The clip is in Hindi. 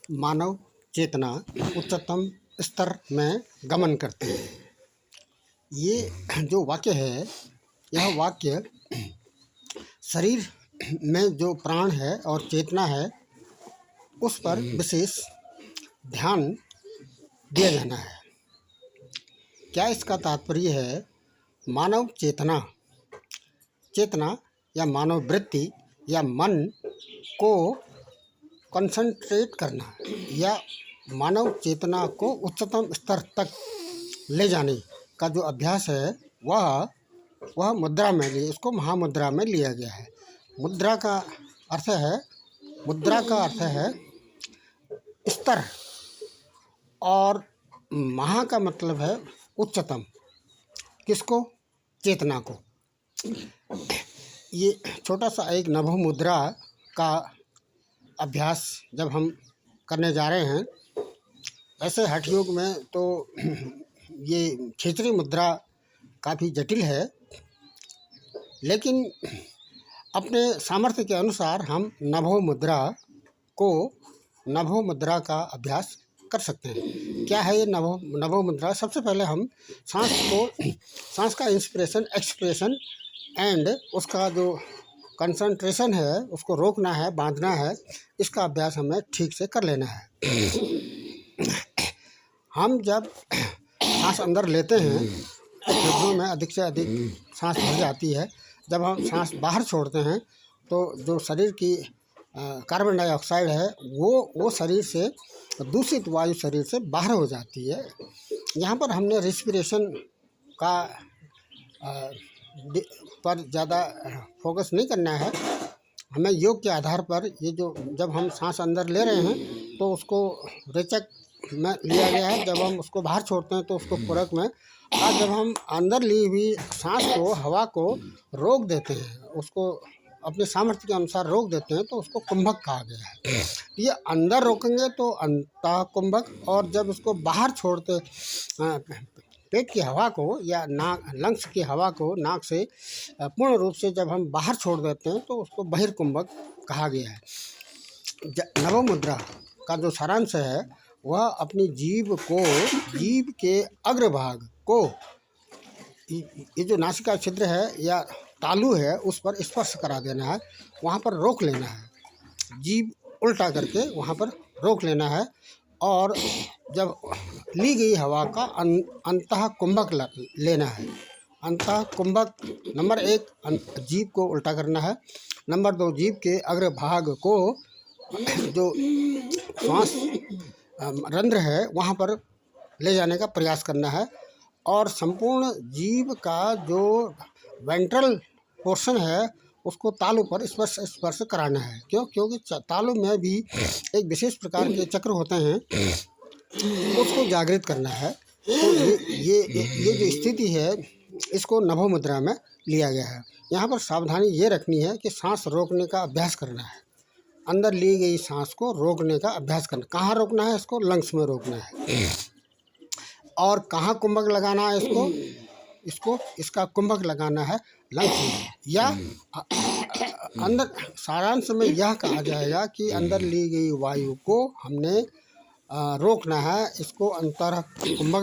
मानव चेतना उच्चतम स्तर में गमन करती है। ये जो वाक्य है, यह वाक्य शरीर में जो प्राण है और चेतना है उस पर विशेष ध्यान दिया जाना है। क्या इसका तात्पर्य है? मानव चेतना या मानव वृत्ति या मन को कंसंट्रेट करना या मानव चेतना को उच्चतम स्तर तक ले जाने का जो अभ्यास है वह मुद्रा में इसको महामुद्रा में लिया गया है। मुद्रा का अर्थ है स्तर और महा का मतलब है उच्चतम। किसको? चेतना को। ये छोटा सा एक नभो मुद्रा का अभ्यास जब हम करने जा रहे हैं, वैसे हठ योग में तो ये खेचरी मुद्रा काफ़ी जटिल है, लेकिन अपने सामर्थ्य के अनुसार हम नभो मुद्रा का अभ्यास कर सकते हैं। क्या है ये नभो मुद्रा? सबसे पहले हम सांस का इंस्पिरेशन, एक्सप्रेशन एंड उसका जो कंसंट्रेशन है उसको रोकना है, बांधना है। इसका अभ्यास हमें ठीक से कर लेना है। हम जब सांस अंदर लेते हैं तो फेफड़ों में अधिक से अधिक सांस भर जाती है। जब हम सांस बाहर छोड़ते हैं तो जो शरीर की कार्बन डाइऑक्साइड है वो शरीर से, दूषित वायु शरीर से बाहर हो जाती है। यहाँ पर हमने रेस्पिरेशन का पर ज़्यादा फोकस नहीं करना है। हमें योग के आधार पर ये जो जब हम सांस अंदर ले रहे हैं तो उसको रेचक में लिया गया है, जब हम उसको बाहर छोड़ते हैं तो उसको पूरक में, और जब हम अंदर ली हुई सांस को, हवा को रोक देते हैं, उसको अपने सामर्थ्य के अनुसार रोक देते हैं तो उसको कुंभक कहा गया है। ये अंदर रोकेंगे तो अंतः कुंभक, और जब उसको बाहर छोड़ते पेट की हवा को या लंग्स की हवा को नाक से पूर्ण रूप से जब हम बाहर छोड़ देते हैं तो उसको बहिर्कुंभक कहा गया है। नभो मुद्रा का जो सारांश है वह अपनी जीभ के अग्रभाग को, ये जो नासिका छिद्र है या तालु है उस पर स्पर्श करा देना है, वहाँ पर रोक लेना है। जीभ उल्टा करके वहाँ पर रोक लेना है, और जब ली गई हवा का अंतः कुंभक लेना है। अंतः कुंभक नंबर 1 जीभ को उल्टा करना है। नंबर 2 जीभ के अग्रभाग को जो श्वास रंध्र है वहाँ पर ले जाने का प्रयास करना है, और संपूर्ण जीभ का जो वेंट्रल पोर्शन है उसको तालु पर स्पर्श कराना है। क्योंकि तालु में भी एक विशेष प्रकार के चक्र होते हैं, उसको जागृत करना है। तो ये जो स्थिति है इसको नभो मुद्रा में लिया गया है। यहाँ पर सावधानी ये रखनी है कि सांस रोकने का अभ्यास करना है। अंदर ली गई सांस को रोकने का अभ्यास करना। कहाँ रोकना है? इसको लंग्स में रोकना है। और कहाँ कुंभक लगाना है? इसका कुंभक लगाना है लंग्स में, या अंदर। सारांश में यह कहा जाएगा कि अंदर ली गई वायु को हमने रोकना है, इसको अंतर कुंभक